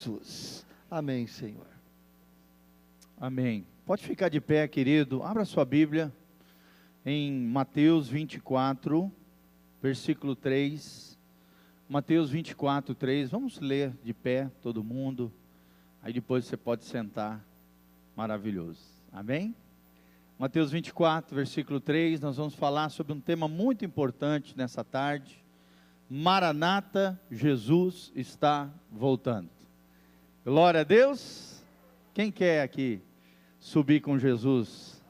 justos. Amém, Senhor. Amém. Pode ficar de pé, querido. Abra sua Bíblia em Mateus 24, versículo 3. Mateus 24, 3. Vamos ler de pé, todo mundo. Aí depois você pode sentar. Maravilhoso. Amém? Mateus 24, versículo 3. Nós vamos falar sobre um tema muito importante nessa tarde. Maranata, Jesus está voltando. Glória a Deus. Quem quer aqui subir com Jesus?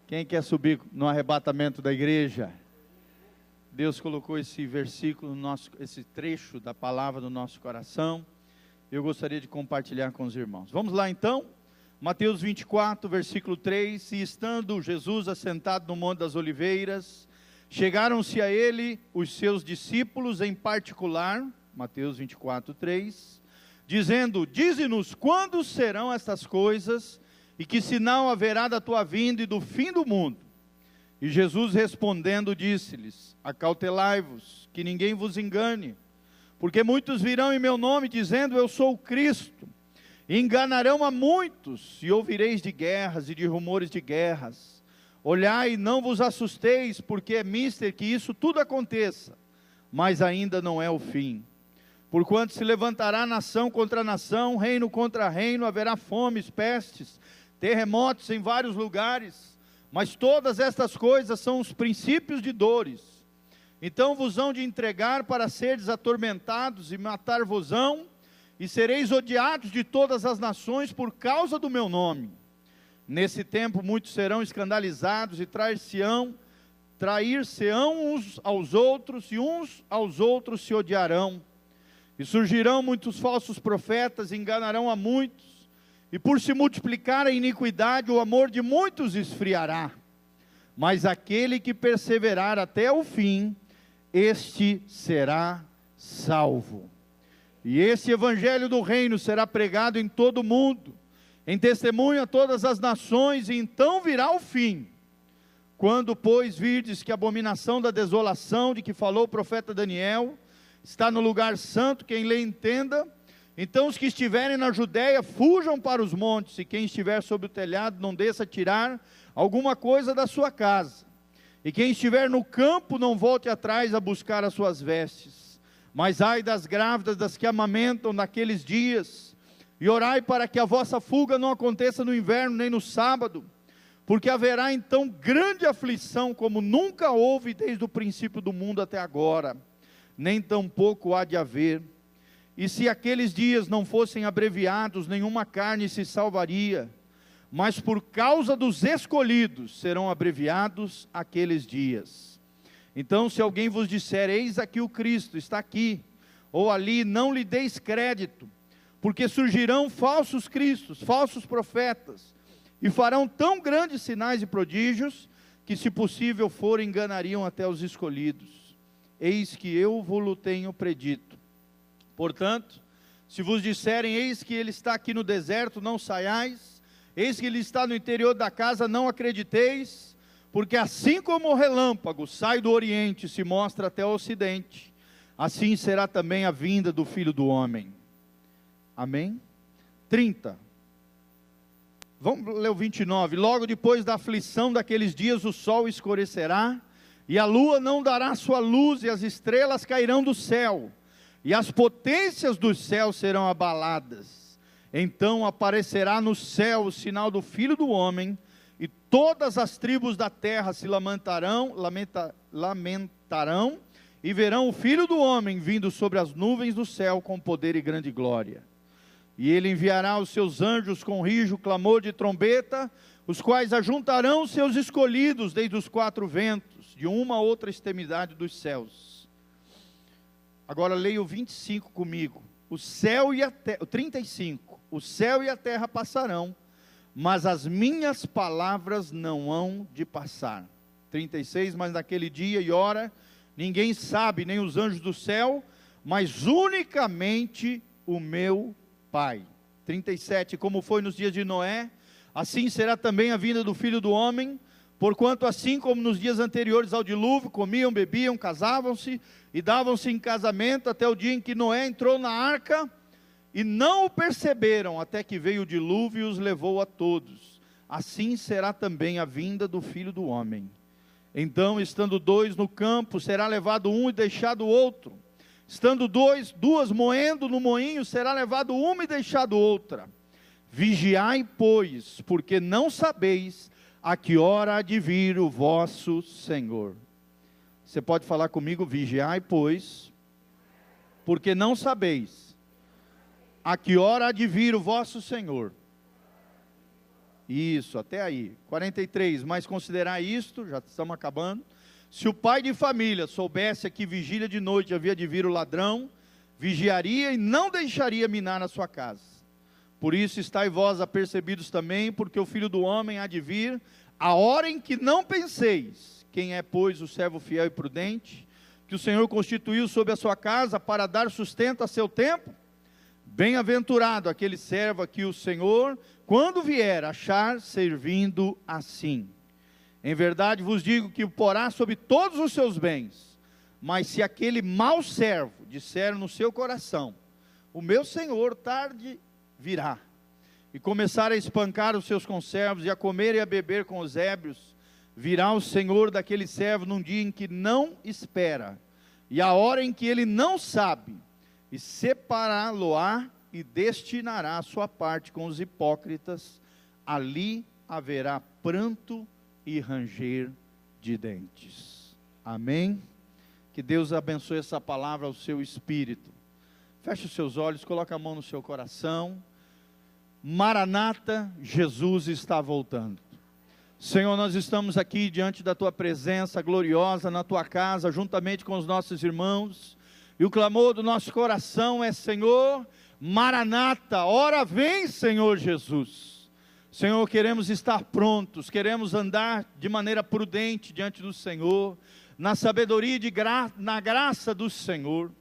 Quem quer subir no arrebatamento da igreja? Deus colocou esse versículo, esse trecho da palavra no nosso coração. Eu gostaria de compartilhar com os irmãos. Vamos lá então, Mateus 24, versículo 3. E estando Jesus assentado no Monte das Oliveiras, chegaram-se a ele os seus discípulos em particular, Mateus 24, 3, dizendo: dize-nos quando serão estas coisas, e que sinal haverá da tua vinda e do fim do mundo? E Jesus respondendo disse-lhes: acautelai-vos, que ninguém vos engane, porque muitos virão em meu nome, dizendo: eu sou o Cristo, e enganarão a muitos, e ouvireis de guerras e de rumores de guerras. Olhai e não vos assusteis, porque é mister que isso tudo aconteça, mas ainda não é o fim. Porquanto se levantará nação contra nação, reino contra reino, haverá fomes, pestes, terremotos em vários lugares, mas todas estas coisas são os princípios de dores. Então vos hão de entregar para seres atormentados, e matar-vos-ão, e sereis odiados de todas as nações por causa do meu nome. Nesse tempo muitos serão escandalizados e trair-se-ão uns aos outros, e uns aos outros se odiarão. E surgirão muitos falsos profetas, e enganarão a muitos, e por se multiplicar a iniquidade, o amor de muitos esfriará. Mas aquele que perseverar até o fim, este será salvo. E esse evangelho do reino será pregado em todo o mundo, em testemunho a todas as nações, e então virá o fim. Quando, pois, virdes que a abominação da desolação, de que falou o profeta Daniel, está no lugar santo, quem lê entenda, então os que estiverem na Judéia, fujam para os montes, e quem estiver sobre o telhado, não desça tirar alguma coisa da sua casa, e quem estiver no campo, não volte atrás a buscar as suas vestes. Mas ai das grávidas, das que amamentam naqueles dias, e orai para que a vossa fuga não aconteça no inverno, nem no sábado, porque haverá então grande aflição, como nunca houve desde o princípio do mundo até agora, nem tampouco há de haver. E se aqueles dias não fossem abreviados, nenhuma carne se salvaria, mas por causa dos escolhidos serão abreviados aqueles dias. Então se alguém vos disser: eis aqui o Cristo, está aqui, ou ali, não lhe deis crédito, porque surgirão falsos cristos, falsos profetas, e farão tão grandes sinais e prodígios, que se possível for, enganariam até os escolhidos. Eis que eu vos tenho predito. Portanto, se vos disserem: eis que ele está aqui no deserto, não saiais, eis que ele está no interior da casa, não acrediteis, porque assim como o relâmpago sai do oriente e se mostra até o ocidente, assim será também a vinda do Filho do Homem. Amém? 30. Vamos ler o 29. Logo depois da aflição daqueles dias, o sol escurecerá, e a lua não dará sua luz, e as estrelas cairão do céu, e as potências dos céus serão abaladas. Então aparecerá no céu o sinal do Filho do Homem, e todas as tribos da terra se lamentarão, e verão o Filho do Homem vindo sobre as nuvens do céu com poder e grande glória. E ele enviará os seus anjos com rijo, clamor de trombeta, os quais ajuntarão os seus escolhidos desde os quatro ventos, de uma a outra extremidade dos céus. Agora leia o 25 comigo. O céu e a terra, 35. O céu e a terra passarão, mas as minhas palavras não hão de passar. 36. Mas naquele dia e hora, ninguém sabe, nem os anjos do céu, mas unicamente o meu Pai. 37. Como foi nos dias de Noé, assim será também a vinda do Filho do Homem. Porquanto assim como nos dias anteriores ao dilúvio, comiam, bebiam, casavam-se e davam-se em casamento, até o dia em que Noé entrou na arca, e não o perceberam, até que veio o dilúvio e os levou a todos. Assim será também a vinda do Filho do Homem. Então, estando dois no campo, será levado um e deixado o outro. Estando duas moendo no moinho, será levado uma e deixado outra. Vigiai, pois, porque não sabeis a que hora há de vir o vosso Senhor. Você pode falar comigo? Vigiai, pois, porque não sabeis a que hora há de vir o vosso Senhor. Isso, até aí. 43, mas considerai isto, já estamos acabando. Se o pai de família soubesse que vigília de noite havia de vir o ladrão, vigiaria e não deixaria minar a sua casa. Por isso estai vós apercebidos também, porque o Filho do Homem há de vir a hora em que não penseis. Quem é, pois, o servo fiel e prudente, que o Senhor constituiu sobre a sua casa para dar sustento a seu tempo? Bem-aventurado aquele servo a que o Senhor, quando vier, achar servindo assim. Em verdade vos digo que o porá sobre todos os seus bens. Mas se aquele mau servo disser no seu coração, o meu Senhor tarde virá, e começar a espancar os seus conservos, e a comer e a beber com os ébrios, virá o Senhor daquele servo num dia em que não espera, e a hora em que ele não sabe, e separá-lo-á, e destinará a sua parte com os hipócritas. Ali haverá pranto e ranger de dentes. Amém? Que Deus abençoe essa palavra ao seu espírito. Feche os seus olhos, coloque a mão no seu coração. Maranata, Jesus está voltando. Senhor, nós estamos aqui diante da Tua presença gloriosa na Tua casa, juntamente com os nossos irmãos, e o clamor do nosso coração é: Senhor, Maranata, ora vem, Senhor Jesus. Senhor, queremos estar prontos, queremos andar de maneira prudente diante do Senhor, na sabedoria e na graça do Senhor.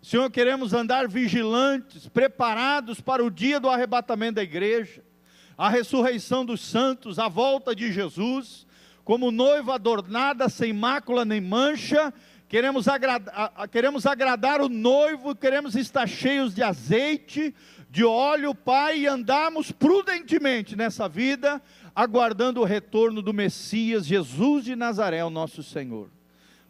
Senhor, queremos andar vigilantes, preparados para o dia do arrebatamento da igreja, a ressurreição dos santos, a volta de Jesus, como noiva adornada, sem mácula nem mancha. Queremos agradar o noivo, queremos estar cheios de azeite, de óleo, Pai, e andarmos prudentemente nessa vida, aguardando o retorno do Messias, Jesus de Nazaré, o nosso Senhor.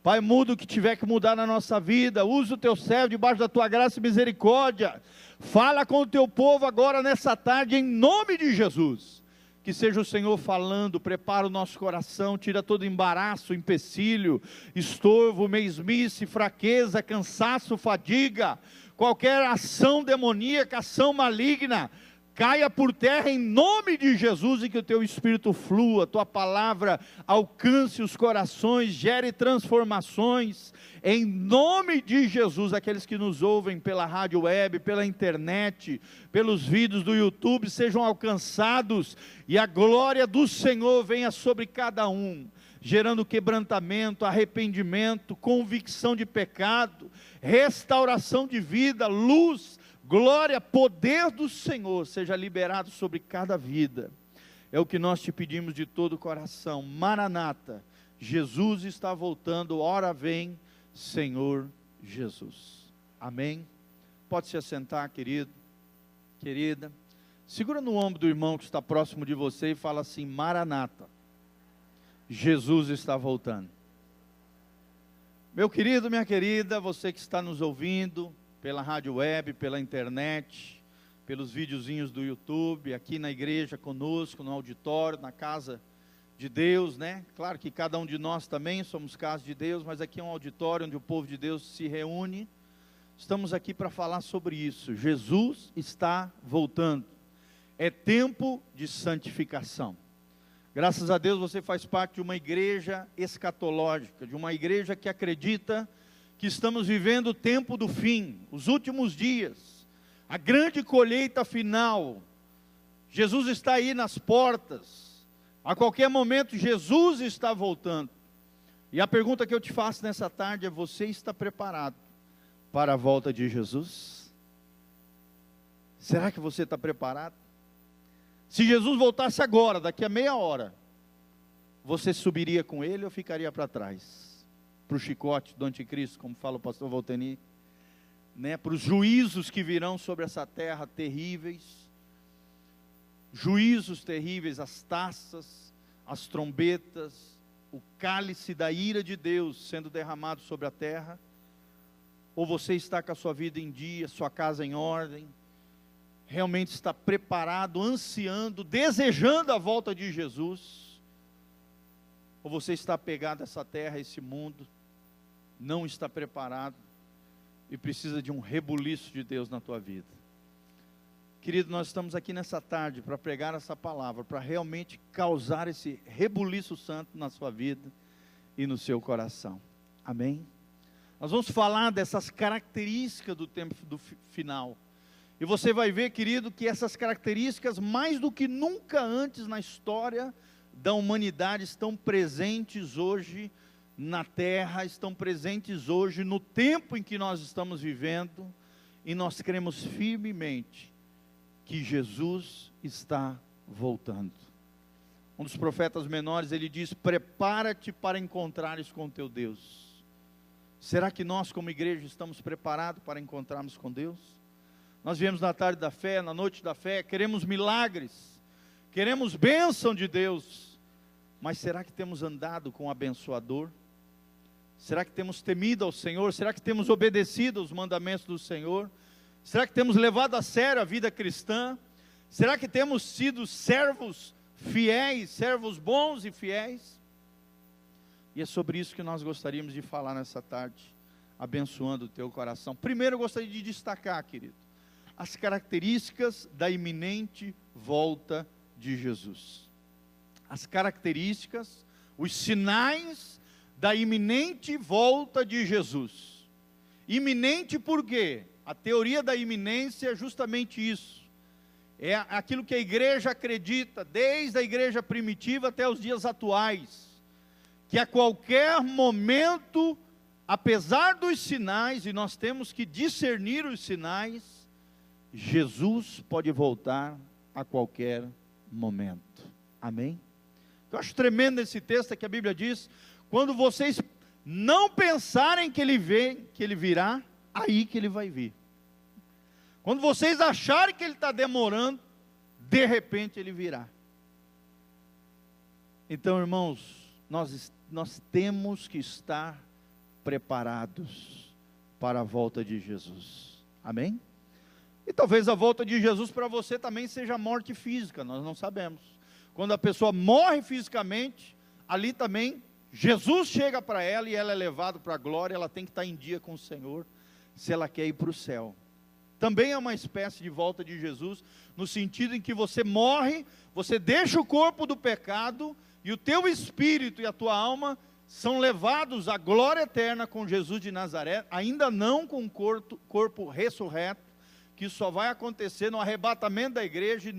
Pai, muda o que tiver que mudar na nossa vida, usa o Teu servo debaixo da Tua graça e misericórdia, fala com o Teu povo agora nessa tarde, em nome de Jesus. Que seja o Senhor falando, prepara o nosso coração, tira todo embaraço, empecilho, estorvo, mesmice, fraqueza, cansaço, fadiga, qualquer ação demoníaca, ação maligna, caia por terra em nome de Jesus, e que o Teu Espírito flua, Tua palavra alcance os corações, gere transformações, em nome de Jesus. Aqueles que nos ouvem pela rádio web, pela internet, pelos vídeos do YouTube, sejam alcançados, e a glória do Senhor venha sobre cada um, gerando quebrantamento, arrependimento, convicção de pecado, restauração de vida, luz, glória, poder do Senhor seja liberado sobre cada vida. É o que nós te pedimos de todo o coração. Maranata, Jesus está voltando, ora vem, Senhor Jesus. Amém? Pode se assentar, querido, querida. Segura no ombro do irmão que está próximo de você e fala assim: Maranata, Jesus está voltando. Meu querido, minha querida, você que está nos ouvindo pela rádio web, pela internet, pelos videozinhos do YouTube, aqui na igreja conosco, no auditório, na casa de Deus, né? Claro que cada um de nós também somos casa de Deus, mas aqui é um auditório onde o povo de Deus se reúne. Estamos aqui para falar sobre isso. Jesus está voltando. É tempo de santificação. Graças a Deus você faz parte de uma igreja escatológica, de uma igreja que acredita que estamos vivendo o tempo do fim, os últimos dias, a grande colheita final. Jesus está aí nas portas, a qualquer momento Jesus está voltando. E a pergunta que eu te faço nessa tarde é: você está preparado para a volta de Jesus? Será que você está preparado? Se Jesus voltasse agora, daqui a meia hora, você subiria com Ele ou ficaria para trás? Para o chicote do anticristo, como fala o pastor Volteni? para os juízos que virão sobre essa terra terríveis, juízos terríveis, as taças, as trombetas, o cálice da ira de Deus sendo derramado sobre a terra? Ou você está com a sua vida em dia, sua casa em ordem, realmente está preparado, ansiando, desejando a volta de Jesus? Ou você está apegado a essa terra, a esse mundo, não está preparado e precisa de um rebuliço de Deus na tua vida? Querido, nós estamos aqui nessa tarde para pregar essa palavra, para realmente causar esse rebuliço santo na sua vida e no seu coração. Amém? Nós vamos falar dessas características do tempo do final. E você vai ver, querido, que essas características, mais do que nunca antes na história da humanidade, estão presentes hoje na terra, estão presentes hoje no tempo em que nós estamos vivendo, e nós cremos firmemente que Jesus está voltando. Um dos profetas menores, ele diz: prepara-te para encontrares com teu Deus. Será que nós como igreja estamos preparados para encontrarmos com Deus? Nós viemos na tarde da fé, na noite da fé, queremos milagres, queremos bênção de Deus, mas será que temos andado com o abençoador? Será que temos temido ao Senhor? Será que temos obedecido aos mandamentos do Senhor? Será que temos levado a sério a vida cristã? Será que temos sido servos fiéis, servos bons e fiéis? E é sobre isso que nós gostaríamos de falar nessa tarde, abençoando o teu coração. Primeiro eu gostaria de destacar, querido, as características da iminente volta de Jesus. As características, os sinais da iminente volta de Jesus. Iminente por quê? A teoria da iminência é justamente isso. É aquilo que a igreja acredita, desde a igreja primitiva até os dias atuais, que a qualquer momento, apesar dos sinais, e nós temos que discernir os sinais, Jesus pode voltar a qualquer momento. Amém? Eu acho tremendo esse texto que a Bíblia diz: quando vocês não pensarem que ele virá, aí que ele vai vir. Quando vocês acharem que ele está demorando, de repente ele virá. Então, irmãos, nós temos que estar preparados para a volta de Jesus. Amém? E talvez a volta de Jesus para você também seja a morte física, nós não sabemos. Quando a pessoa morre fisicamente, ali também Jesus chega para ela e ela é levada para a glória. Ela tem que estar em dia com o Senhor, se ela quer ir para o céu. Também é uma espécie de volta de Jesus, no sentido em que você morre, você deixa o corpo do pecado, e o teu espírito e a tua alma são levados à glória eterna com Jesus de Nazaré, ainda não com o corpo ressurreto, que isso só vai acontecer no arrebatamento da igreja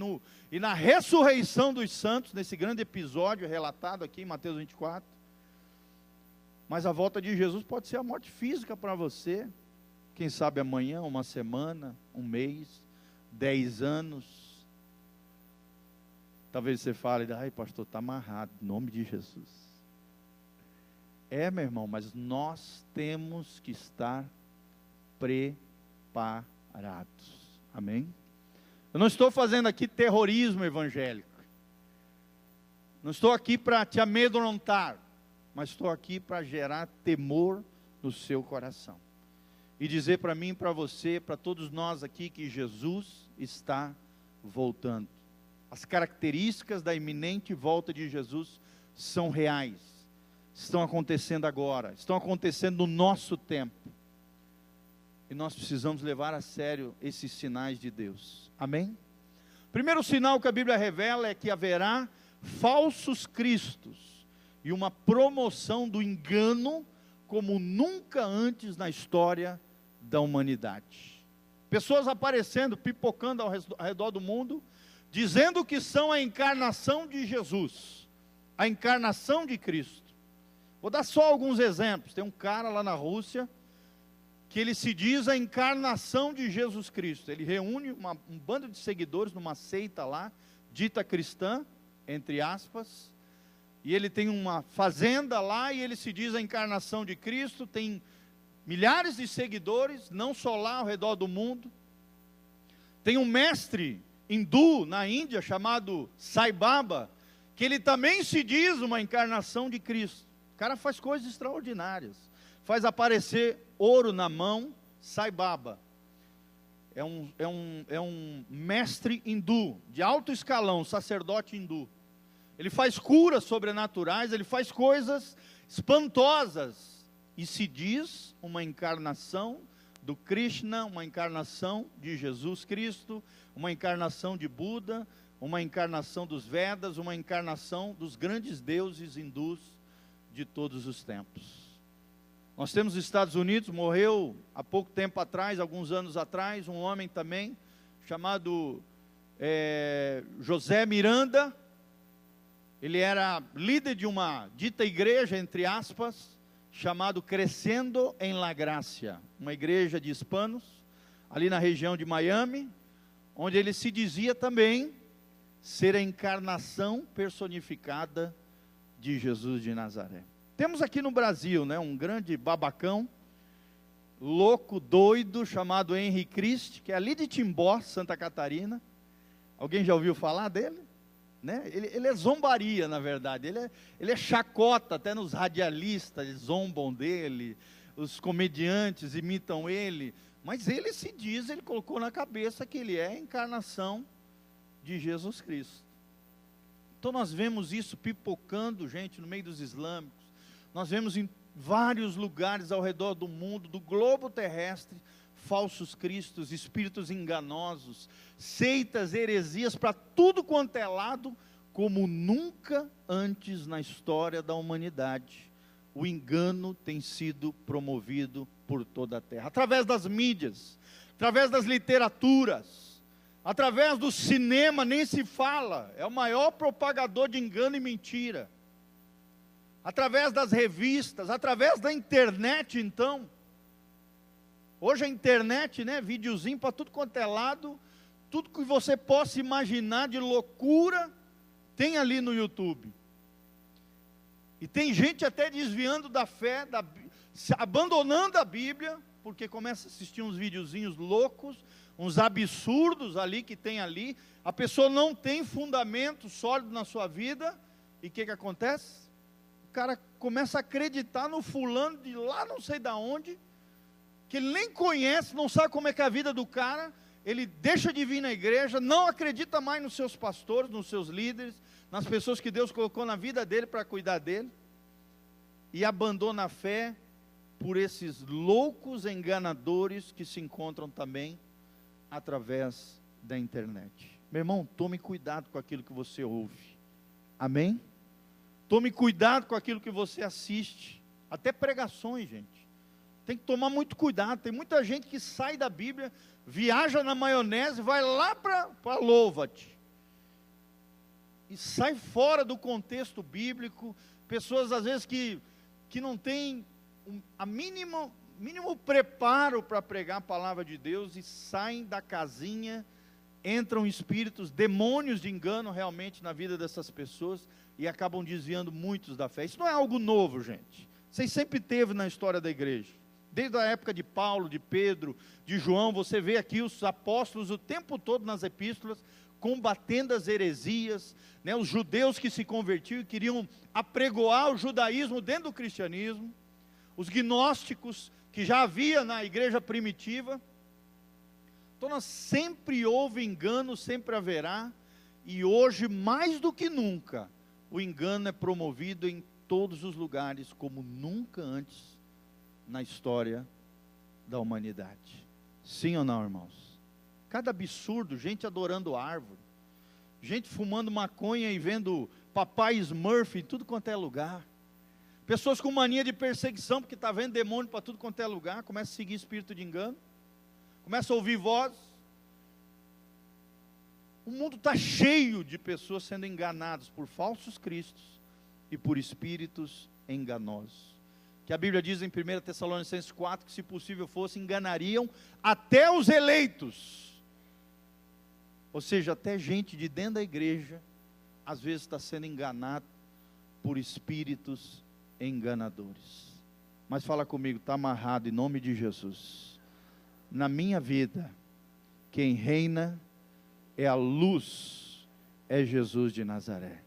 e na ressurreição dos santos, nesse grande episódio relatado aqui em Mateus 24. Mas a volta de Jesus pode ser a morte física para você, quem sabe amanhã, uma semana, um mês, 10 anos. Talvez você fale: ai pastor, está amarrado, em nome de Jesus. É, meu irmão, mas nós temos que estar preparados. Amém? Eu não estou fazendo aqui terrorismo evangélico. Não estou aqui para te amedrontar, mas estou aqui para gerar temor no seu coração. E dizer para mim, para você, para todos nós aqui, que Jesus está voltando. As características da iminente volta de Jesus são reais. Estão acontecendo agora, estão acontecendo no nosso tempo. E nós precisamos levar a sério esses sinais de Deus. Amém? Primeiro sinal que a Bíblia revela é que haverá falsos cristos e uma promoção do engano como nunca antes na história da humanidade. Pessoas aparecendo, pipocando ao redor do mundo, dizendo que são a encarnação de Jesus, a encarnação de Cristo. Vou dar só alguns exemplos. Tem um cara lá na Rússia que ele se diz a encarnação de Jesus Cristo. Ele reúne um bando de seguidores numa seita lá, dita cristã, entre aspas, e ele tem uma fazenda lá e ele se diz a encarnação de Cristo. Tem milhares de seguidores, não só lá ao redor do mundo. Tem um mestre hindu na Índia chamado Sai Baba, que ele também se diz uma encarnação de Cristo. O cara faz coisas extraordinárias, faz aparecer ouro na mão. Sai Baba é um mestre hindu, de alto escalão, sacerdote hindu. Ele faz curas sobrenaturais, ele faz coisas espantosas, e se diz uma encarnação do Krishna, uma encarnação de Jesus Cristo, uma encarnação de Buda, uma encarnação dos Vedas, uma encarnação dos grandes deuses hindus de todos os tempos. Nós temos os Estados Unidos, morreu há pouco tempo atrás, alguns anos atrás, um homem também, chamado José Miranda. Ele era líder de uma dita igreja, entre aspas, chamado Crescendo em La Gracia, uma igreja de hispanos, ali na região de Miami, onde ele se dizia também ser a encarnação personificada de Jesus de Nazaré. Temos aqui no Brasil, um grande babacão, louco, doido, chamado Henri Cristi, que é ali de Timbó, Santa Catarina. Alguém já ouviu falar dele? Ele é zombaria, na verdade, ele é chacota, até nos radialistas, eles zombam dele, os comediantes imitam ele, mas ele se diz, ele colocou na cabeça que ele é a encarnação de Jesus Cristo. Então nós vemos isso pipocando, gente, no meio dos islâmicos, nós vemos em vários lugares ao redor do mundo, do globo terrestre, falsos cristos, espíritos enganosos, seitas, heresias para tudo quanto é lado, como nunca antes na história da humanidade. O engano tem sido promovido por toda a terra, através das mídias, através das literaturas, através do cinema, nem se fala, é o maior propagador de engano e mentira, através das revistas, através da internet. Então, hoje a internet, videozinho para tudo quanto é lado, tudo que você possa imaginar de loucura, tem ali no YouTube. E tem gente até desviando da fé, abandonando a Bíblia, porque começa a assistir uns videozinhos loucos, uns absurdos ali que tem ali, a pessoa não tem fundamento sólido na sua vida, e o que acontece? O cara começa a acreditar no fulano de lá não sei da onde, que ele nem conhece, não sabe como é que é a vida do cara, ele deixa de vir na igreja, não acredita mais nos seus pastores, nos seus líderes, nas pessoas que Deus colocou na vida dele para cuidar dele, e abandona a fé por esses loucos enganadores que se encontram também através da internet. Meu irmão, tome cuidado com aquilo que você ouve, amém? Tome cuidado com aquilo que você assiste, até pregações, gente. Tem que tomar muito cuidado. Tem muita gente que sai da Bíblia, viaja na maionese, vai lá para Louva-te, e sai fora do contexto bíblico. Pessoas às vezes que não têm a mínimo preparo para pregar a palavra de Deus, e saem da casinha, entram espíritos, demônios de engano realmente na vida dessas pessoas, e acabam desviando muitos da fé. Isso não é algo novo, gente. Vocês sempre teve na história da igreja. Desde a época de Paulo, de Pedro, de João, você vê aqui os apóstolos o tempo todo nas epístolas, combatendo as heresias, os judeus que se convertiam e queriam apregoar o judaísmo dentro do cristianismo, os gnósticos que já havia na igreja primitiva. Então sempre houve engano, sempre haverá, e hoje mais do que nunca, o engano é promovido em todos os lugares, como nunca antes na história da humanidade. Sim ou não, irmãos? Cada absurdo, gente adorando árvore, gente fumando maconha e vendo papai Smurf em tudo quanto é lugar, pessoas com mania de perseguição, porque está vendo demônio para tudo quanto é lugar, começa a seguir espírito de engano, começa a ouvir vozes. O mundo está cheio de pessoas sendo enganadas por falsos cristos e por espíritos enganosos, que a Bíblia diz em 1 Tessalonicenses 4, que se possível fosse, enganariam até os eleitos. Ou seja, até gente de dentro da igreja, às vezes está sendo enganado por espíritos enganadores. Mas fala comigo, está amarrado em nome de Jesus. Na minha vida, quem reina é a luz, é Jesus de Nazaré.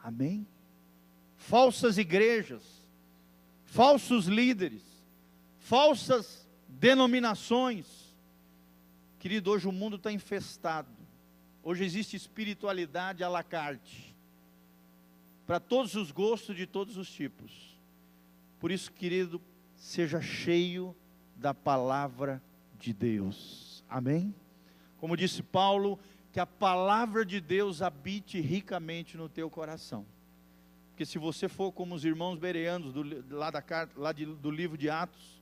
Amém? Falsas igrejas, falsos líderes, falsas denominações. Querido, hoje o mundo está infestado. Hoje existe espiritualidade à la carte, para todos os gostos de todos os tipos. Por isso, querido, seja cheio da palavra de Deus. Amém? Como disse Paulo, que a palavra de Deus habite ricamente no teu coração. Porque se você for como os irmãos bereanos do livro de Atos,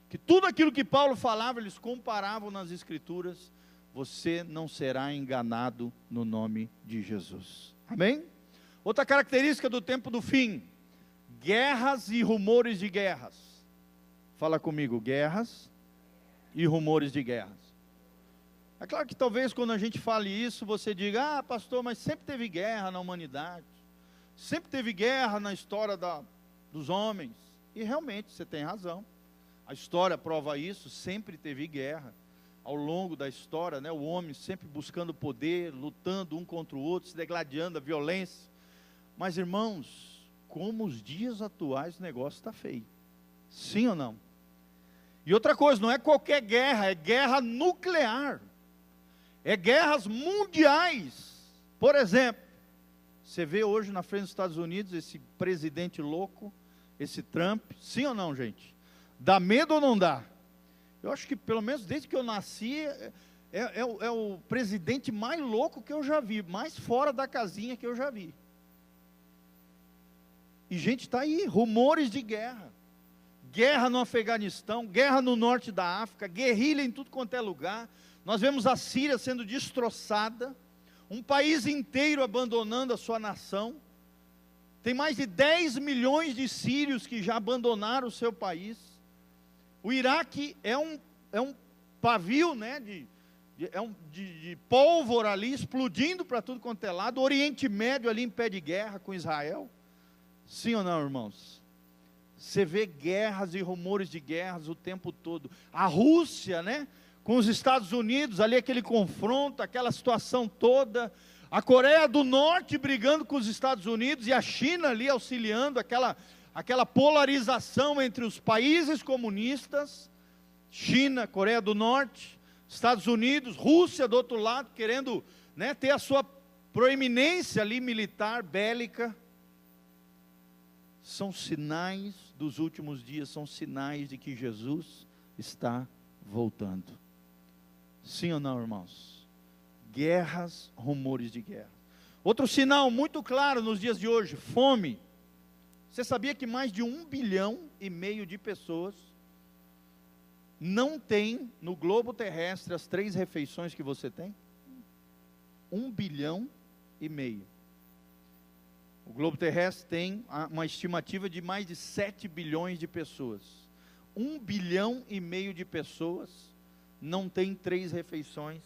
que tudo aquilo que Paulo falava, eles comparavam nas Escrituras, você não será enganado no nome de Jesus. Amém? Outra característica do tempo do fim: guerras e rumores de guerras. Fala comigo, guerras e rumores de guerras. É claro que talvez quando a gente fale isso, você diga, pastor, mas sempre teve guerra na humanidade, sempre teve guerra na história dos homens. E realmente, você tem razão, a história prova isso, sempre teve guerra. Ao longo da história, né, o homem sempre buscando poder, lutando um contra o outro, se degladiando a violência. Mas irmãos, como os dias atuais o negócio está feio. Sim ou não? E outra coisa, não é qualquer guerra, é guerra nuclear. É guerras mundiais. Por exemplo, você vê hoje na frente dos Estados Unidos esse presidente louco, esse Trump. Sim ou não, gente? Dá medo ou não dá? Eu acho que pelo menos desde que eu nasci, é o presidente mais louco que eu já vi, mais fora da casinha que eu já vi. E gente, está aí, rumores de guerra. Guerra no Afeganistão, guerra no norte da África, guerrilha em tudo quanto é lugar. Nós vemos a Síria sendo destroçada, um país inteiro abandonando a sua nação. Tem mais de 10 milhões de sírios que já abandonaram o seu país. O Iraque é um pavio, né, de pólvora ali, explodindo para tudo quanto é lado. O Oriente Médio ali em pé de guerra com Israel. Sim ou não, irmãos? Você vê guerras e rumores de guerras o tempo todo. A Rússia, né, com os Estados Unidos, ali aquele confronto, aquela situação toda. A Coreia do Norte brigando com os Estados Unidos e a China ali auxiliando aquela polarização entre os países comunistas. China, Coreia do Norte, Estados Unidos, Rússia do outro lado, querendo, né, ter a sua proeminência ali militar, bélica. São sinais dos últimos dias, são sinais de que Jesus está voltando. Sim ou não, irmãos? Guerras, rumores de guerra. Outro sinal muito claro nos dias de hoje, fome. Você sabia que mais de 1,5 bilhão de pessoas não tem no globo terrestre as 3 refeições que você tem? 1,5 bilhão. O globo terrestre tem uma estimativa de mais de 7 bilhões de pessoas. 1,5 bilhão de pessoas não tem 3 refeições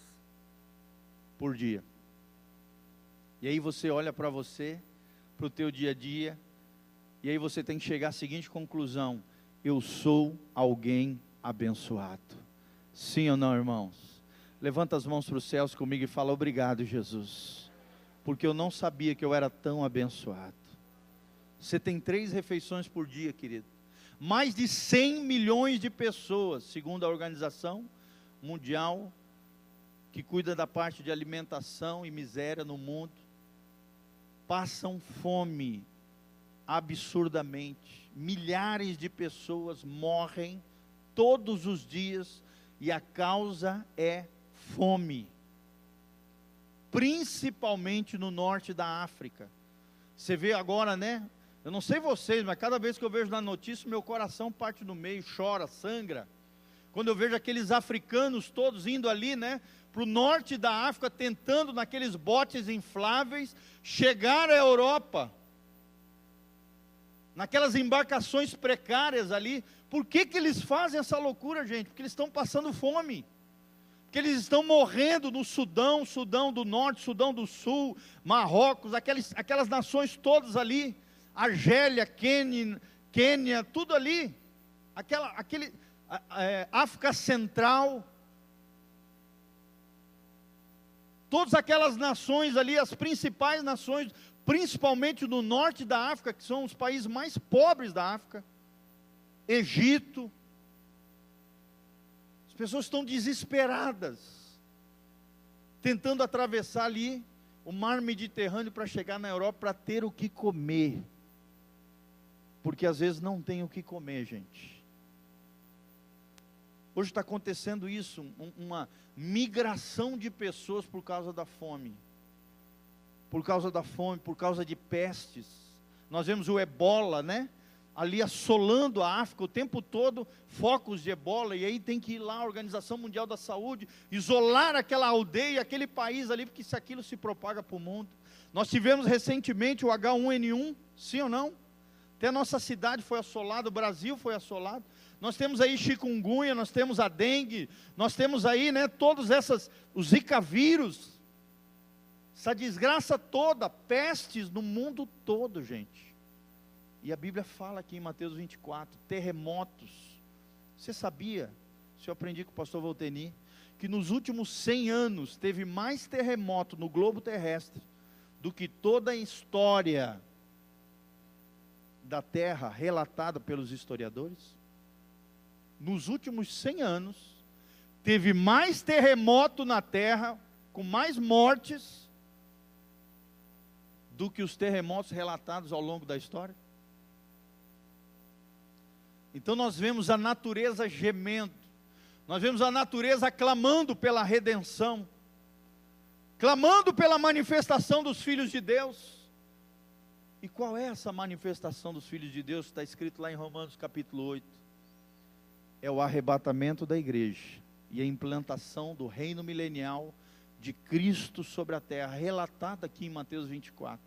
por dia. E aí você olha para você, para o teu dia a dia, e aí você tem que chegar à seguinte conclusão: eu sou alguém abençoado. Sim ou não, irmãos? Levanta as mãos para os céus comigo e fala: obrigado, Jesus, porque eu não sabia que eu era tão abençoado. Você tem 3 refeições por dia, querido. Mais de 100 milhões de pessoas, segundo a Organização Mundial, que cuida da parte de alimentação e miséria no mundo, passam fome absurdamente. Milhares de pessoas morrem todos os dias e a causa é fome. Principalmente no norte da África. Você vê agora, né? Eu não sei vocês, mas cada vez que eu vejo na notícia, meu coração parte no meio, chora, sangra. Quando eu vejo aqueles africanos todos indo ali, né, para o norte da África, tentando naqueles botes infláveis, chegar à Europa. Naquelas embarcações precárias ali. Por que eles fazem essa loucura, gente? Porque eles estão passando fome. Porque eles estão morrendo no Sudão, Sudão do Norte, Sudão do Sul, Marrocos, aquelas nações todas ali, Argélia, Quênia, Quênia, tudo ali, África Central, todas aquelas nações ali, as principais nações, principalmente no norte da África, que são os países mais pobres da África, Egito, as pessoas estão desesperadas, tentando atravessar ali o mar Mediterrâneo para chegar na Europa, para ter o que comer, porque às vezes não tem o que comer, gente. Hoje está acontecendo isso, uma migração de pessoas por causa da fome. Por causa da fome, por causa de pestes. Nós vemos o ebola, né? Ali assolando a África o tempo todo, focos de ebola, e aí tem que ir lá a Organização Mundial da Saúde, isolar aquela aldeia, aquele país ali, porque se aquilo se propaga para o mundo. Nós tivemos recentemente o H1N1, sim ou não? Até a nossa cidade foi assolada, o Brasil foi assolado. Nós temos aí chikungunya, nós temos a dengue, nós temos aí, né, todos o zika vírus, essa desgraça toda, pestes no mundo todo, gente. E a Bíblia fala aqui em Mateus 24, terremotos. Você sabia, isso eu aprendi com o pastor Volteni, que nos últimos 100 anos teve mais terremoto no globo terrestre do que toda a história da Terra relatada pelos historiadores? Nos últimos 100 anos, teve mais terremoto na Terra, com mais mortes, do que os terremotos relatados ao longo da história. Então nós vemos a natureza gemendo, nós vemos a natureza clamando pela redenção, clamando pela manifestação dos filhos de Deus. E qual é essa manifestação dos filhos de Deus? Está escrito lá em Romanos capítulo 8. É o arrebatamento da igreja e a implantação do reino milenial de Cristo sobre a terra, relatado aqui em Mateus 24,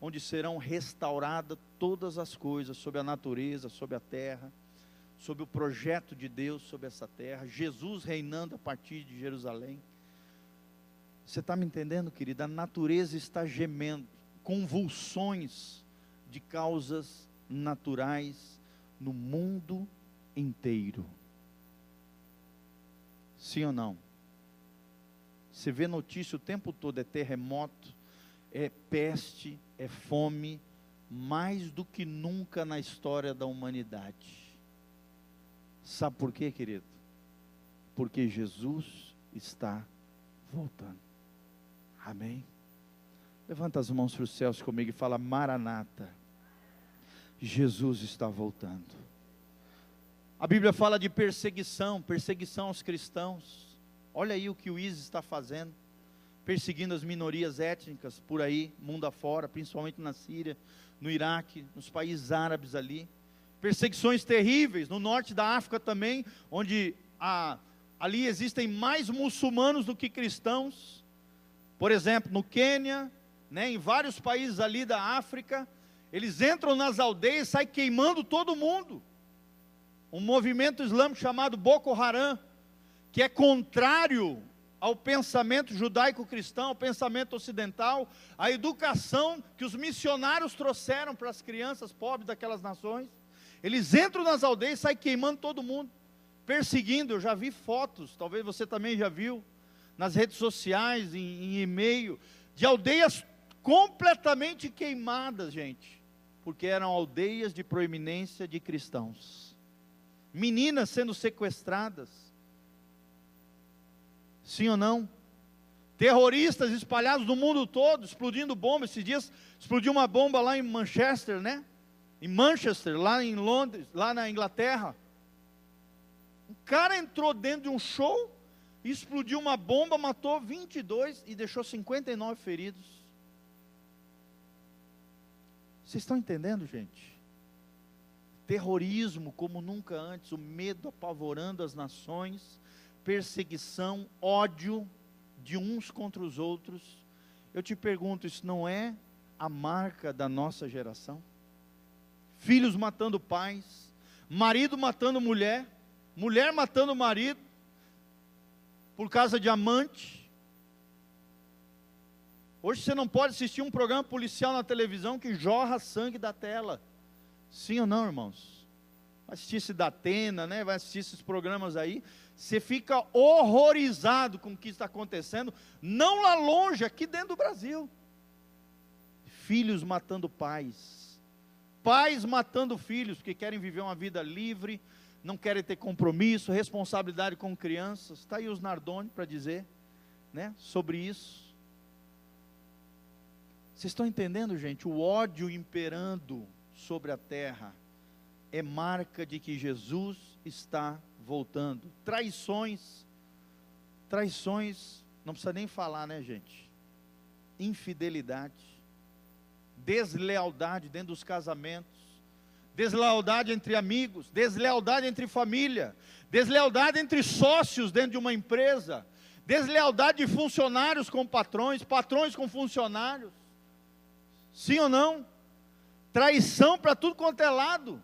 onde serão restauradas todas as coisas, sobre a natureza, sobre a terra, sobre o projeto de Deus sobre essa terra, Jesus reinando a partir de Jerusalém. Você está me entendendo, querida? A natureza está gemendo, convulsões de causas naturais no mundo inteiro. Sim ou não? Você vê notícia o tempo todo, é terremoto, é peste, é fome, mais do que nunca na história da humanidade. Sabe por quê, querido? Porque Jesus está voltando. Amém? Levanta as mãos para os céus comigo e fala: Maranata, Jesus está voltando. A Bíblia fala de perseguição aos cristãos. Olha aí o que o ISIS está fazendo, perseguindo as minorias étnicas por aí, mundo afora, principalmente na Síria, no Iraque, nos países árabes ali. Perseguições terríveis, no norte da África também, onde ali existem mais muçulmanos do que cristãos. Por exemplo, no Quênia, né, em vários países ali da África, eles entram nas aldeias e saem queimando todo mundo. Um movimento islâmico chamado Boko Haram, que é contrário ao pensamento judaico-cristão, ao pensamento ocidental, à educação que os missionários trouxeram para as crianças pobres daquelas nações. Eles entram nas aldeias e saem queimando todo mundo, perseguindo. Eu já vi fotos, talvez você também já viu, nas redes sociais, em e-mail, de aldeias completamente queimadas, gente, porque eram aldeias de proeminência de cristãos. Meninas sendo sequestradas, sim ou não? Terroristas espalhados no mundo todo, explodindo bombas. Esses dias explodiu uma bomba lá em Manchester, né? Em Manchester, lá em Londres, lá na Inglaterra. Um cara entrou dentro de um show e explodiu uma bomba, matou 22 e deixou 59 feridos. Vocês estão entendendo, gente? Terrorismo como nunca antes, o medo apavorando as nações, perseguição, ódio de uns contra os outros. Eu te pergunto, isso não é a marca da nossa geração? Filhos matando pais, marido matando mulher, mulher matando marido, por causa de amante. Hoje você não pode assistir um programa policial na televisão que jorra sangue da tela. Sim ou não, irmãos? Vai assistir esse da Atena, né? Vai assistir esses programas aí, você fica horrorizado com o que está acontecendo, não lá longe, aqui dentro do Brasil. Filhos matando pais, pais matando filhos, porque querem viver uma vida livre, não querem ter compromisso, responsabilidade com crianças. Está aí os Nardoni para dizer, né, sobre isso. Vocês estão entendendo, gente? O ódio imperando sobre a terra é marca de que Jesus está voltando. Traições, não precisa nem falar, né, gente? Infidelidade, deslealdade dentro dos casamentos, deslealdade entre amigos, deslealdade entre família, deslealdade entre sócios dentro de uma empresa, deslealdade de funcionários com patrões, patrões com funcionários. Sim ou não? Traição para tudo quanto é lado.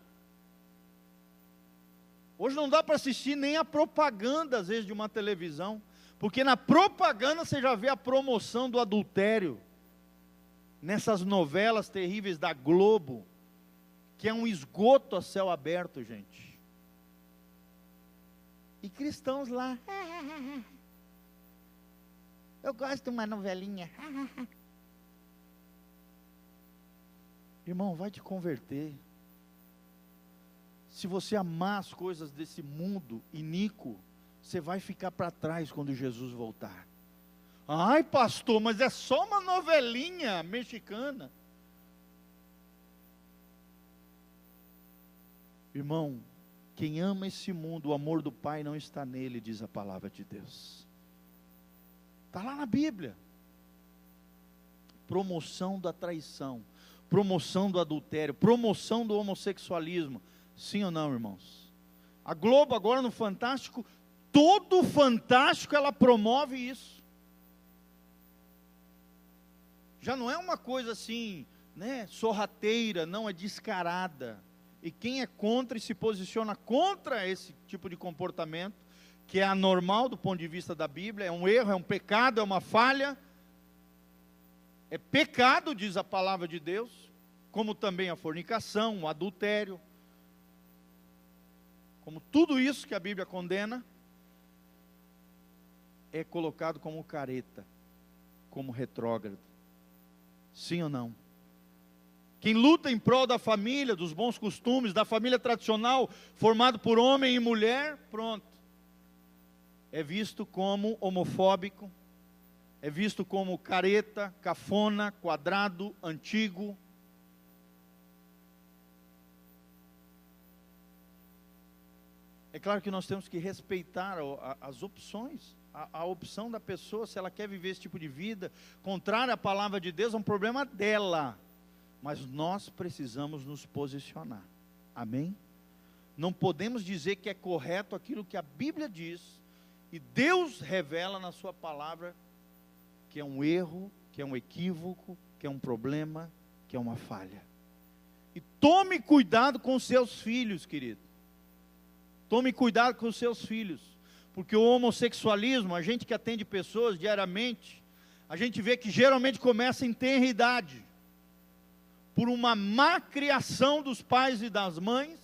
Hoje não dá para assistir nem a propaganda, às vezes, de uma televisão, porque na propaganda você já vê a promoção do adultério, nessas novelas terríveis da Globo, que é um esgoto a céu aberto, gente. E cristãos lá, eu gosto de uma novelinha. Irmão, vai te converter. Se você amar as coisas desse mundo iníquo, você vai ficar para trás quando Jesus voltar. Ai, pastor, mas é só uma novelinha mexicana. Irmão, quem ama esse mundo, o amor do Pai não está nele, diz a palavra de Deus. Está lá na Bíblia. Promoção da traição, promoção do adultério, promoção do homossexualismo. Sim ou não, irmãos? A Globo agora no Fantástico, todo Fantástico ela promove isso. Já não é uma coisa assim, né, sorrateira, não, é descarada. E quem é contra e se posiciona contra esse tipo de comportamento, que é anormal do ponto de vista da Bíblia, é um erro, é um pecado, é uma falha, é pecado, diz a palavra de Deus, como também a fornicação, o adultério, como tudo isso que a Bíblia condena, é colocado como careta, como retrógrado. Sim ou não? Quem luta em prol da família, dos bons costumes, da família tradicional, formado por homem e mulher, pronto, é visto como homofóbico, é visto como careta, cafona, quadrado, antigo. É claro que nós temos que respeitar as opções, a opção da pessoa, se ela quer viver esse tipo de vida, contrária à palavra de Deus, é um problema dela. Mas nós precisamos nos posicionar, amém? Não podemos dizer que é correto aquilo que a Bíblia diz, e Deus revela na sua palavra, que é um erro, que é um equívoco, que é um problema, que é uma falha. E tome cuidado com seus filhos, querido. Tome cuidado com os seus filhos, porque o homossexualismo, a gente que atende pessoas diariamente, a gente vê que geralmente começa em tenra idade, por uma má criação dos pais e das mães,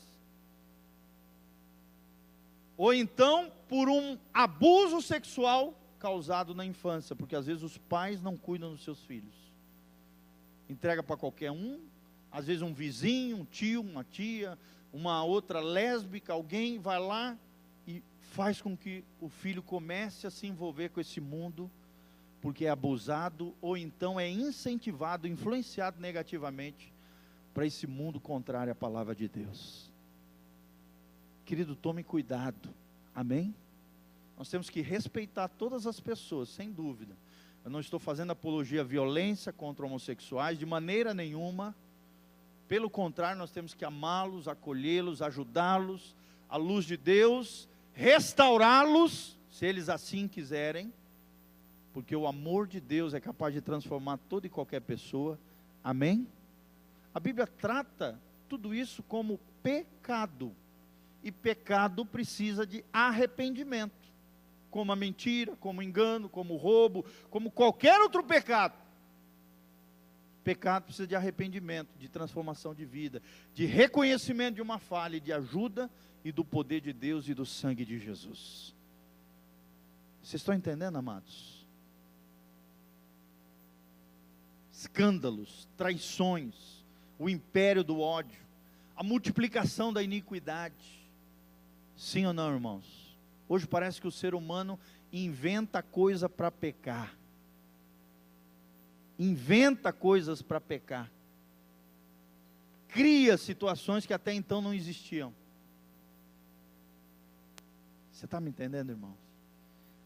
ou então por um abuso sexual causado na infância, porque às vezes os pais não cuidam dos seus filhos, entrega para qualquer um, às vezes um vizinho, um tio, uma tia, uma outra lésbica, alguém vai lá e faz com que o filho comece a se envolver com esse mundo, porque é abusado, ou então é incentivado, influenciado negativamente para esse mundo contrário à palavra de Deus. Querido, tome cuidado, amém? Nós temos que respeitar todas as pessoas, sem dúvida. Eu não estou fazendo apologia à violência contra homossexuais, de maneira nenhuma. Pelo contrário, nós temos que amá-los, acolhê-los, ajudá-los, à luz de Deus, restaurá-los, se eles assim quiserem, porque o amor de Deus é capaz de transformar toda e qualquer pessoa, amém? A Bíblia trata tudo isso como pecado, e pecado precisa de arrependimento, como a mentira, como o engano, como o roubo, como qualquer outro pecado. pecado precisa de arrependimento, de transformação de vida, de reconhecimento de uma falha, de ajuda e do poder de Deus e do sangue de Jesus. Vocês estão entendendo, amados? Escândalos, traições, o império do ódio, a multiplicação da iniquidade. Sim ou não, irmãos? Hoje parece que o ser humano inventa coisa para pecar. Inventa coisas para pecar. Cria situações que até então não existiam. Você está me entendendo, irmãos?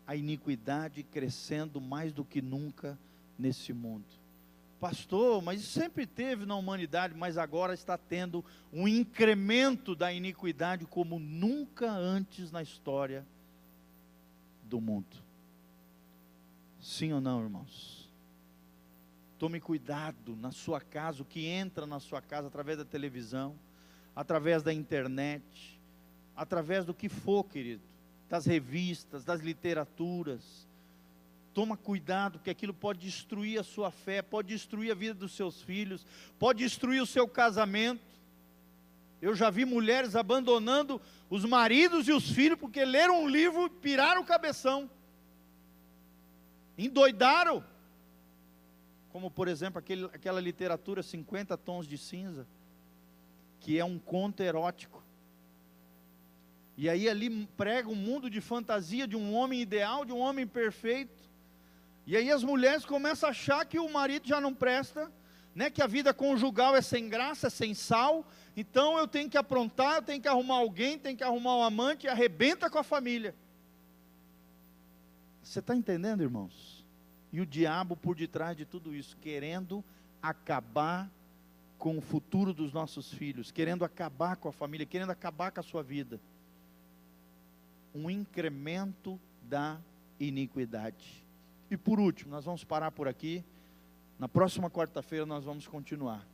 A iniquidade crescendo mais do que nunca nesse mundo. Pastor, mas isso sempre teve na humanidade, mas agora está tendo um incremento da iniquidade como nunca antes na história do mundo. Sim ou não, irmãos? Tome cuidado na sua casa, o que entra na sua casa através da televisão, através da internet, através do que for, querido, das revistas, das literaturas. Toma cuidado, que aquilo pode destruir a sua fé, pode destruir a vida dos seus filhos, pode destruir o seu casamento. Eu já vi mulheres abandonando os maridos e os filhos, porque leram um livro e piraram o cabeção, endoidaram, como por exemplo aquela literatura 50 Tons de Cinza, que é um conto erótico, e aí ali prega um mundo de fantasia, de um homem ideal, de um homem perfeito, e aí as mulheres começam a achar que o marido já não presta, né, que a vida conjugal é sem graça, é sem sal, então eu tenho que aprontar, eu tenho que arrumar alguém, tenho que arrumar um amante, e arrebenta com a família. Você está entendendo, irmãos? E o diabo por detrás de tudo isso, querendo acabar com o futuro dos nossos filhos, querendo acabar com a família, querendo acabar com a sua vida. Um incremento da iniquidade. E por último, nós vamos parar por aqui. Na próxima quarta-feira nós vamos continuar.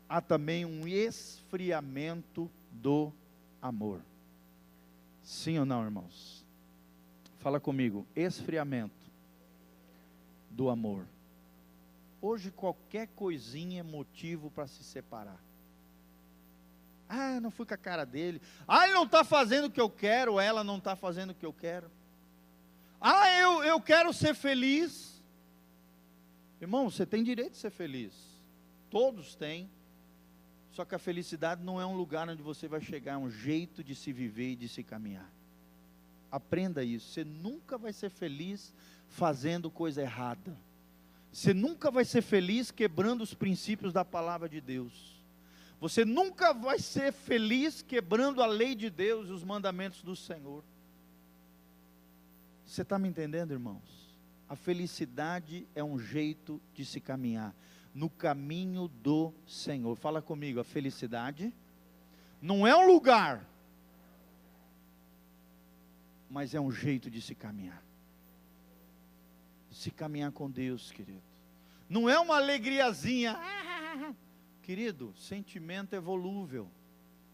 Há também um esfriamento do amor. Sim ou não, irmãos? Fala comigo, esfriamento do amor. Hoje qualquer coisinha é motivo para se separar. Ah, não fui com a cara dele. Ah, ele não está fazendo o que eu quero, ela não está fazendo o que eu quero. Ah, eu quero ser feliz. Irmão, você tem direito de ser feliz. Todos têm. Só que a felicidade não é um lugar onde você vai chegar, é um jeito de se viver e de se caminhar. Aprenda isso. Você nunca vai ser feliz fazendo coisa errada. Você nunca vai ser feliz quebrando os princípios da palavra de Deus. Você nunca vai ser feliz quebrando a lei de Deus e os mandamentos do Senhor. Você está me entendendo, irmãos? A felicidade é um jeito de se caminhar no caminho do Senhor. Fala comigo, a felicidade não é um lugar, mas é um jeito de se caminhar. Se caminhar com Deus, querido. Não é uma alegriazinha. Querido, sentimento é volúvel.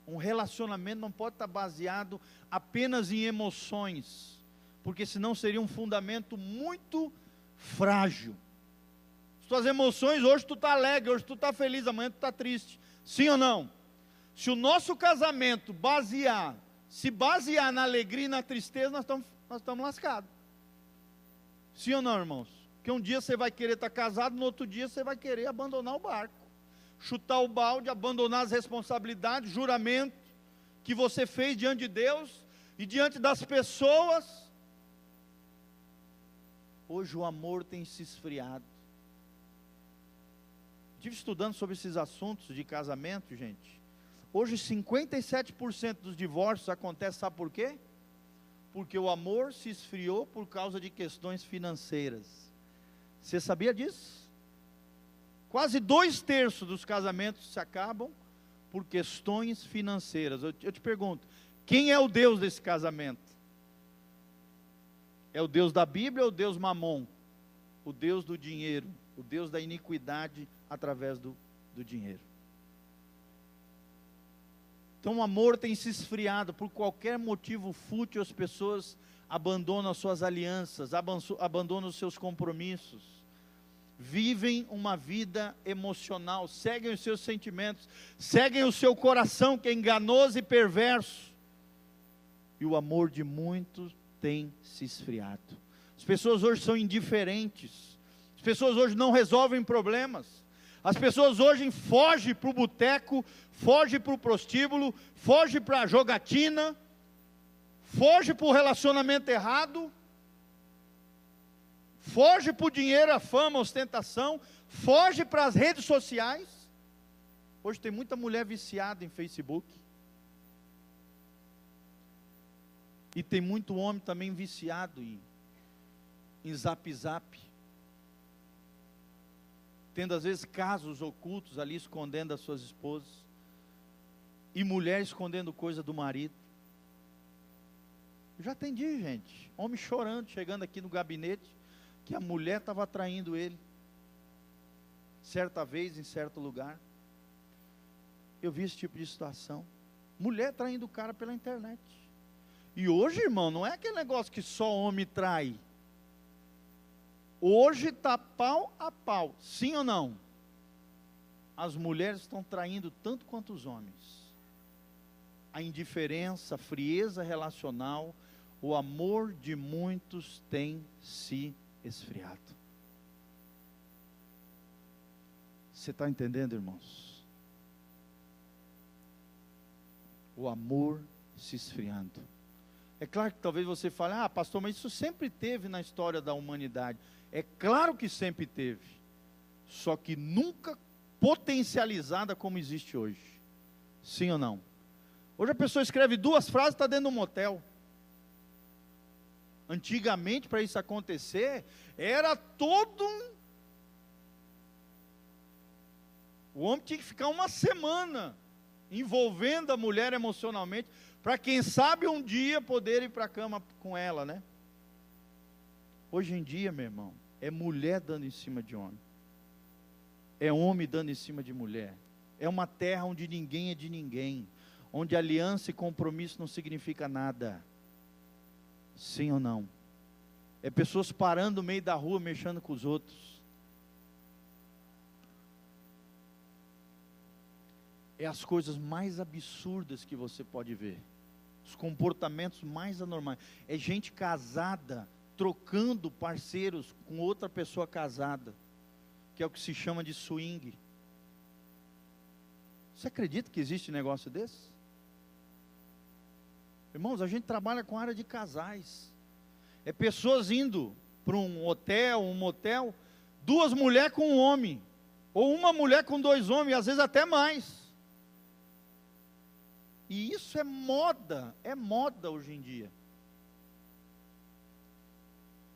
Um relacionamento não pode estar baseado apenas em emoções, porque senão seria um fundamento muito frágil. Suas emoções, hoje tu está alegre, hoje tu está feliz, amanhã tu está triste. Sim ou não? Se o nosso casamento se basear na alegria e na tristeza, nós estamos lascados. Sim ou não, irmãos? Porque um dia você vai querer estar casado, no outro dia você vai querer abandonar o barco, chutar o balde, abandonar as responsabilidades, juramento que você fez diante de Deus e diante das pessoas. Hoje o amor tem se esfriado. Estive estudando sobre esses assuntos de casamento, gente. Hoje 57% dos divórcios acontecem, sabe por quê? Porque o amor se esfriou por causa de questões financeiras. Você sabia disso? Quase 2/3 dos casamentos se acabam por questões financeiras. Eu te pergunto, quem é o Deus desse casamento? É o Deus da Bíblia ou o Deus Mamon? O Deus do dinheiro, o Deus da iniquidade através do dinheiro. Então o amor tem se esfriado, por qualquer motivo fútil as pessoas abandonam as suas alianças, abandonam os seus compromissos, vivem uma vida emocional, seguem os seus sentimentos, seguem o seu coração, que é enganoso e perverso, e o amor de muitos tem se esfriado. As pessoas hoje são indiferentes, as pessoas hoje não resolvem problemas, as pessoas hoje fogem para o boteco, fogem para o prostíbulo, fogem para a jogatina, fogem para o relacionamento errado, foge para o dinheiro, a fama, a ostentação, foge para as redes sociais. Hoje tem muita mulher viciada em Facebook, e tem muito homem também viciado em Zap Zap, tendo às vezes casos ocultos ali, escondendo as suas esposas, e mulher escondendo coisa do marido. Eu já atendi gente, homem chorando, chegando aqui no gabinete, que a mulher estava traindo ele, certa vez, em certo lugar. Eu vi esse tipo de situação, mulher traindo o cara pela internet. E hoje, irmão, não é aquele negócio que só homem trai. Hoje está pau a pau, sim ou não? As mulheres estão traindo tanto quanto os homens. A indiferença, a frieza relacional, o amor de muitos tem se esfriado. Você está entendendo, irmãos? O amor se esfriando. É claro que talvez você fale, pastor, mas isso sempre teve na história da humanidade. É claro que sempre teve, só que nunca potencializada como existe hoje. Sim ou não? Hoje a pessoa escreve 2 frases e está dentro de um motel. Antigamente, para isso acontecer, era todo O homem tinha que ficar uma semana envolvendo a mulher emocionalmente, para quem sabe um dia poder ir para a cama com ela, né? Hoje em dia, meu irmão, é mulher dando em cima de homem, é homem dando em cima de mulher. É uma terra onde ninguém é de ninguém, onde aliança e compromisso não significa nada. Sim ou não? É pessoas parando no meio da rua, mexendo com os outros. É as coisas mais absurdas que você pode ver, os comportamentos mais anormais. É gente casada trocando parceiros com outra pessoa casada, que é o que se chama de swing. Você acredita que existe negócio desse? Irmãos, a gente trabalha com área de casais. É pessoas indo para um hotel, um motel, 2 mulheres com um homem, ou uma mulher com 2 homens, às vezes até mais. E isso é moda hoje em dia.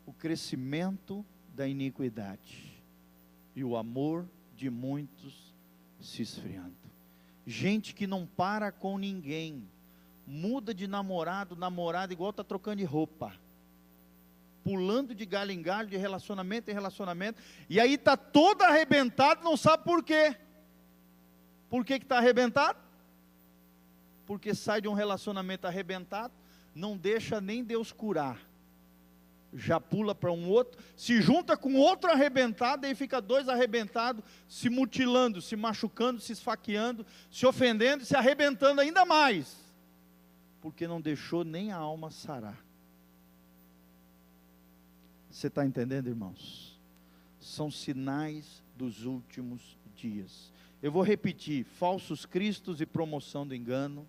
O crescimento da iniquidade e o amor de muitos se esfriando. Gente que não para com ninguém, muda de namorado, namorada, igual está trocando de roupa, pulando de galho em galho, de relacionamento em relacionamento, e aí está todo arrebentado, não sabe por quê. Por que está arrebentado? Porque sai de um relacionamento arrebentado, não deixa nem Deus curar, já pula para um outro, se junta com outro arrebentado, aí fica 2 arrebentados, se mutilando, se machucando, se esfaqueando, se ofendendo, se arrebentando ainda mais, porque não deixou nem a alma sarar. Você está entendendo, irmãos? São sinais dos últimos dias. Eu vou repetir: falsos cristos e promoção do engano,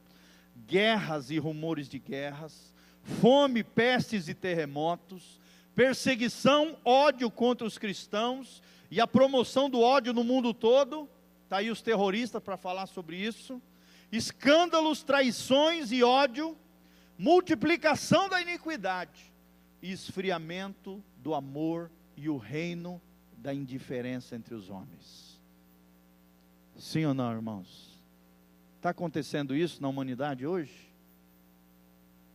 guerras e rumores de guerras, fome, pestes e terremotos, perseguição, ódio contra os cristãos, e a promoção do ódio no mundo todo. Está aí os terroristas para falar sobre isso. Escândalos, traições e ódio, multiplicação da iniquidade, e esfriamento do amor e o reino da indiferença entre os homens. Sim ou não, irmãos? Está acontecendo isso na humanidade hoje?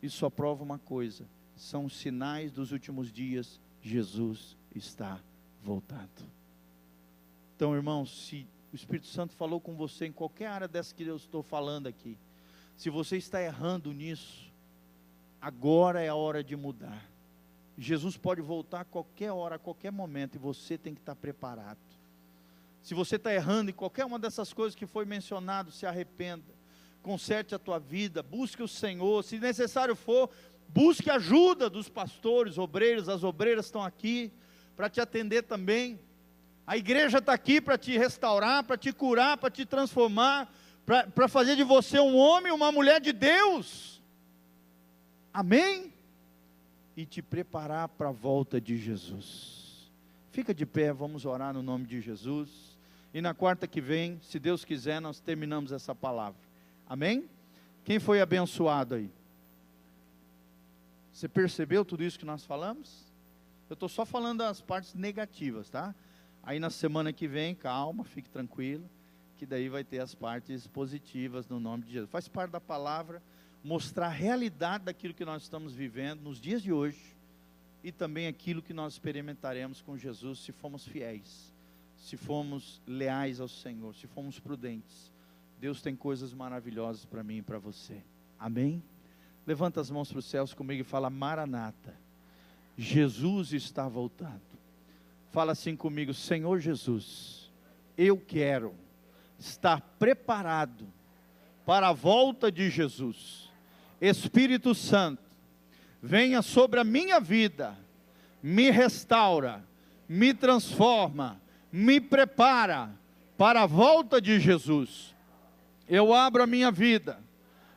Isso só prova uma coisa: são os sinais dos últimos dias. Jesus está voltado. Então, irmãos, se o Espírito Santo falou com você em qualquer área dessa que eu estou falando aqui, se você está errando nisso, agora é a hora de mudar. Jesus pode voltar a qualquer hora, a qualquer momento, e você tem que estar preparado. Se você está errando em qualquer uma dessas coisas que foi mencionado, se arrependa, conserte a tua vida, busque o Senhor, se necessário for, busque ajuda dos pastores, obreiros, as obreiras estão aqui para te atender também. A igreja está aqui para te restaurar, para te curar, para te transformar, para fazer de você um homem, uma mulher de Deus. Amém? E te preparar para a volta de Jesus. Fica de pé, vamos orar no nome de Jesus. E na quarta que vem, se Deus quiser, nós terminamos essa palavra. Amém? Quem foi abençoado aí? Você percebeu tudo isso que nós falamos? Eu estou só falando das partes negativas, tá? Aí na semana que vem, calma, fique tranquilo, que daí vai ter as partes positivas no nome de Jesus. Faz parte da palavra, mostrar a realidade daquilo que nós estamos vivendo nos dias de hoje, e também aquilo que nós experimentaremos com Jesus, se formos fiéis, se formos leais ao Senhor, se formos prudentes. Deus tem coisas maravilhosas para mim e para você. Amém? Levanta as mãos para os céus comigo e fala: Maranata, Jesus está voltando. Fala assim comigo: Senhor Jesus, eu quero estar preparado para a volta de Jesus. Espírito Santo, venha sobre a minha vida, me restaura, me transforma, me prepara para a volta de Jesus. Eu abro a minha vida,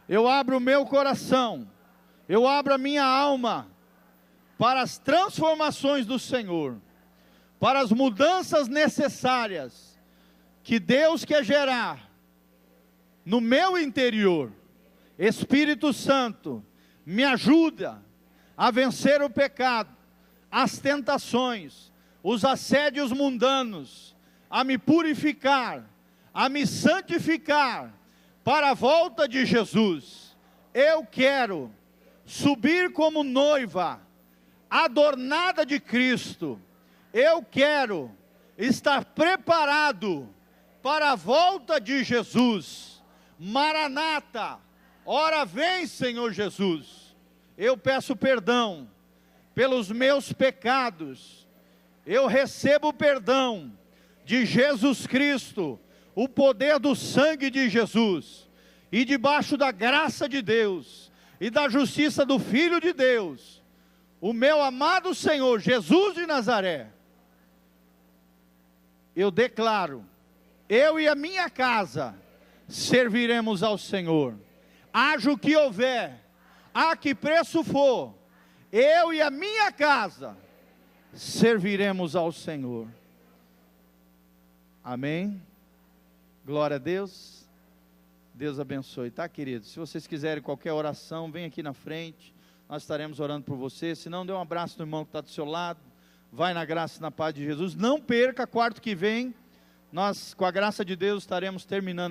eu abro o meu coração, eu abro a minha alma para as transformações do Senhor, para as mudanças necessárias que Deus quer gerar no meu interior. Espírito Santo, me ajuda a vencer o pecado, as tentações, os assédios mundanos, a me purificar, a me santificar para a volta de Jesus. Eu quero subir como noiva, adornada de Cristo. Eu quero estar preparado para a volta de Jesus. Maranata, ora vem, Senhor Jesus. Eu peço perdão pelos meus pecados. Eu recebo perdão de Jesus Cristo, o poder do sangue de Jesus, e debaixo da graça de Deus e da justiça do Filho de Deus, o meu amado Senhor Jesus de Nazaré, eu declaro: eu e a minha casa serviremos ao Senhor. Haja o que houver, a que preço for, eu e a minha casa serviremos ao Senhor. Amém? Glória a Deus. Deus abençoe, tá, queridos? Se vocês quiserem qualquer oração, vem aqui na frente, nós estaremos orando por você. Se não, dê um abraço no irmão que está do seu lado. Vai na graça e na paz de Jesus. Não perca, quarto que vem, nós, com a graça de Deus, estaremos terminando